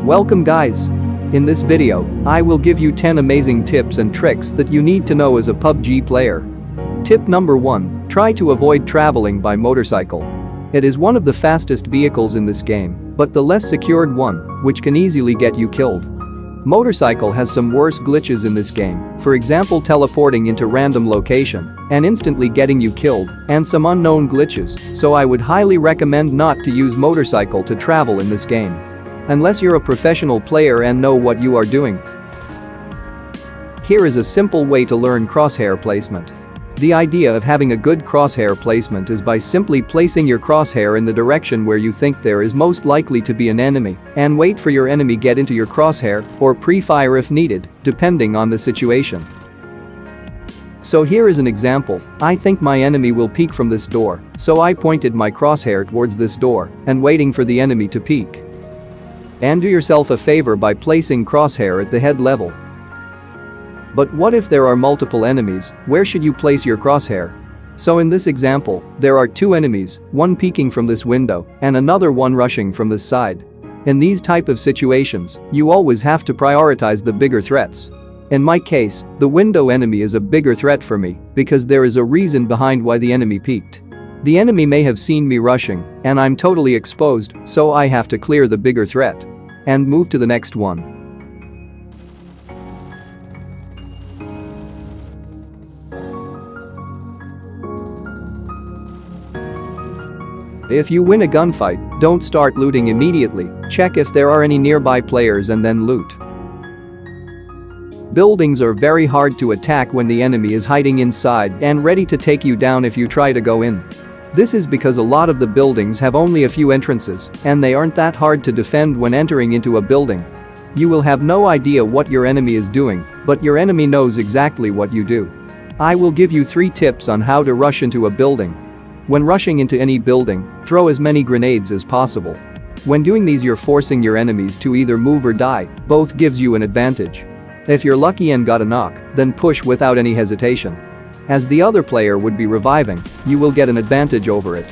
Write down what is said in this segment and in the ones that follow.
Welcome guys! In this video, I will give you 10 amazing tips and tricks that you need to know as a PUBG player. Tip number 1, try to avoid traveling by motorcycle. It is one of the fastest vehicles in this game, but the less secured one, which can easily get you killed. Motorcycle has some worse glitches in this game, for example teleporting into random location and instantly getting you killed, and some unknown glitches, so I would highly recommend not to use motorcycle to travel in this game. Unless you're a professional player and know what you are doing. Here is a simple way to learn crosshair placement. The idea of having a good crosshair placement is by simply placing your crosshair in the direction where you think there is most likely to be an enemy and wait for your enemy get into your crosshair or pre-fire if needed, depending on the situation. So here is an example. I think my enemy will peek from this door, so I pointed my crosshair towards this door and waiting for the enemy to peek. And do yourself a favor by placing crosshair at the head level. But what if there are multiple enemies, where should you place your crosshair? So in this example, there are two enemies, one peeking from this window and another one rushing from this side. In these type of situations, you always have to prioritize the bigger threats. In my case, the window enemy is a bigger threat for me because there is a reason behind why the enemy peeked. The enemy may have seen me rushing and I'm totally exposed, so I have to clear the bigger threat and move to the next one. If you win a gunfight, don't start looting immediately, check if there are any nearby players and then loot. Buildings are very hard to attack when the enemy is hiding inside and ready to take you down if you try to go in. This is because a lot of the buildings have only a few entrances and they aren't that hard to defend when entering into a building. You will have no idea what your enemy is doing, but your enemy knows exactly what you do. I will give you 3 tips on how to rush into a building. When rushing into any building, throw as many grenades as possible. When doing these you're forcing your enemies to either move or die, both gives you an advantage. If you're lucky and got a knock, then push without any hesitation. As the other player would be reviving, you will get an advantage over it.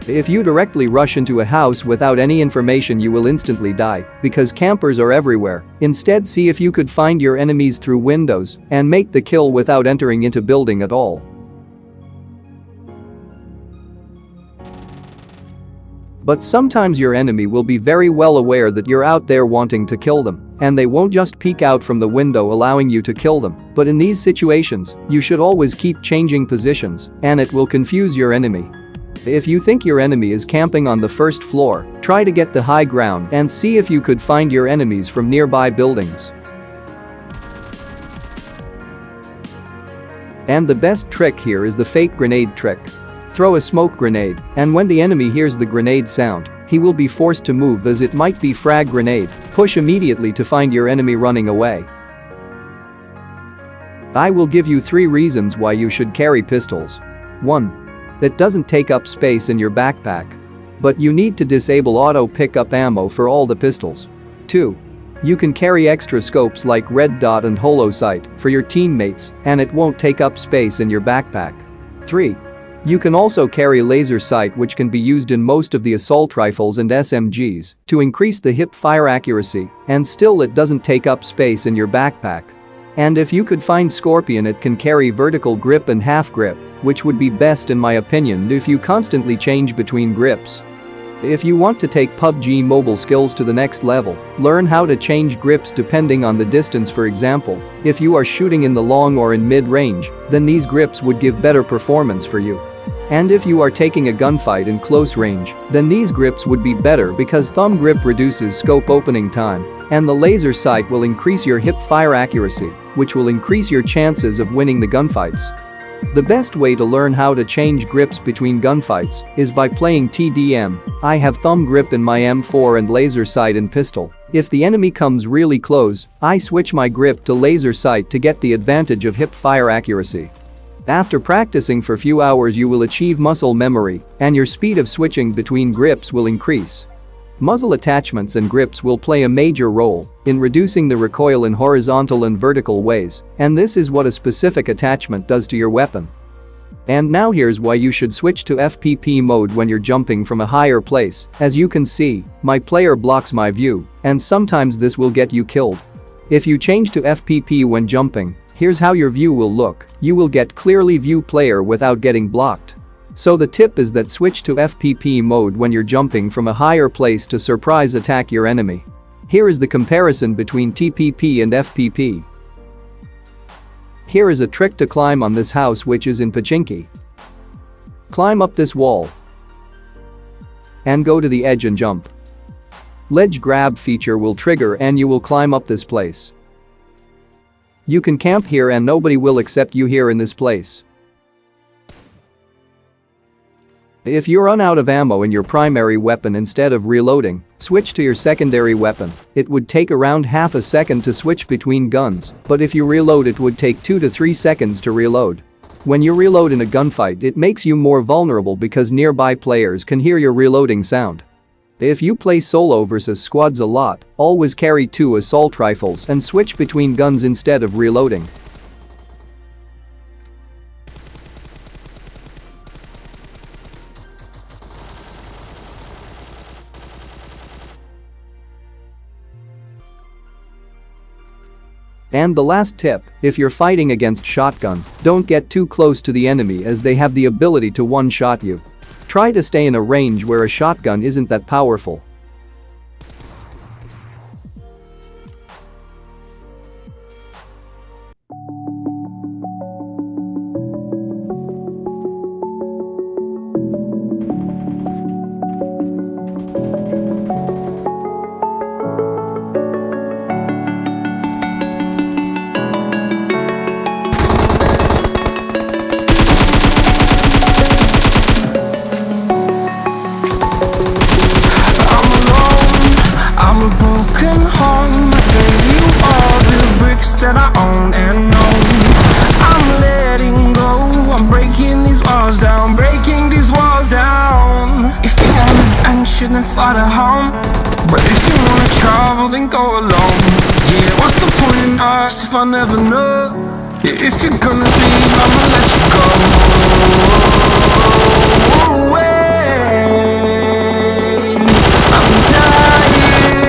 If you directly rush into a house without any information you will instantly die because campers are everywhere. Instead see if you could find your enemies through windows and make the kill without entering into building at all. But sometimes your enemy will be very well aware that you're out there wanting to kill them, and they won't just peek out from the window allowing you to kill them. But in these situations, you should always keep changing positions, and it will confuse your enemy. If you think your enemy is camping on the first floor, try to get the high ground and see if you could find your enemies from nearby buildings. And the best trick here is the fake grenade trick. Throw a smoke grenade, and when the enemy hears the grenade sound, he will be forced to move as it might be frag grenade. Push immediately to find your enemy running away. I will give you 3 reasons why you should carry pistols. 1. It doesn't take up space in your backpack. But you need to disable auto pickup ammo for all the pistols. 2. You can carry extra scopes like red dot and holo sight for your teammates, and it won't take up space in your backpack. 3. You can also carry laser sight, which can be used in most of the assault rifles and SMGs to increase the hip fire accuracy, and still it doesn't take up space in your backpack. And if you could find Scorpion, it can carry vertical grip and half grip, which would be best in my opinion if you constantly change between grips. If you want to take PUBG Mobile skills to the next level, learn how to change grips depending on the distance. For example, if you are shooting in the long or in mid-range, then these grips would give better performance for you. And if you are taking a gunfight in close range, then these grips would be better because thumb grip reduces scope opening time, and the laser sight will increase your hip fire accuracy, which will increase your chances of winning the gunfights. The best way to learn how to change grips between gunfights is by playing TDM. I have thumb grip in my M4 and laser sight in pistol. If the enemy comes really close, I switch my grip to laser sight to get the advantage of hip fire accuracy. After practicing for a few hours you will achieve muscle memory, and your speed of switching between grips will increase. Muzzle attachments and grips will play a major role in reducing the recoil in horizontal and vertical ways, and this is what a specific attachment does to your weapon. And now here's why you should switch to FPP mode when you're jumping from a higher place. As you can see, my player blocks my view, and sometimes this will get you killed. If you change to FPP when jumping, here's how your view will look. You will get clearly view player without getting blocked. So the tip is that switch to FPP mode when you're jumping from a higher place to surprise attack your enemy. Here is the comparison between TPP and FPP. Here is a trick to climb on this house which is in Pachinki. Climb up this wall and go to the edge and jump. Ledge grab feature will trigger and you will climb up this place. You can camp here and nobody will accept you here in this place. If you run out of ammo in your primary weapon, instead of reloading, switch to your secondary weapon. It would take around half a second to switch between guns, but if you reload it would take 2 to 3 seconds to reload. When you reload in a gunfight, it makes you more vulnerable because nearby players can hear your reloading sound. If you play solo versus squads a lot, always carry 2 assault rifles and switch between guns instead of reloading. And the last tip, if you're fighting against shotgun, don't get too close to the enemy as they have the ability to one-shot you. Try to stay in a range where a shotgun isn't that powerful. That I own and know. I'm letting go. I'm breaking these walls down, breaking these walls down. If you want adventure, then fly to home. But if you wanna travel, then go alone. Yeah, what's the point in us if I never know? Yeah, if you're gonna leave, I'ma let you go. I'm tired of the pain.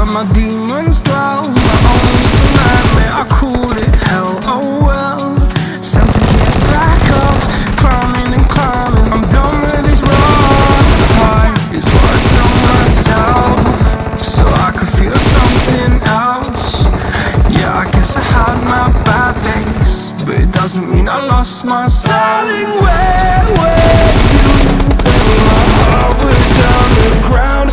My demons dwell, my only nightmare, I call it hell, oh well. It's time to get back up, climbing and climbing, I'm done with this run. High is what I tell myself, so I could feel something else. Yeah, I guess I had my bad days, but it doesn't mean I lost my styling. Where were you when my heart was on the ground?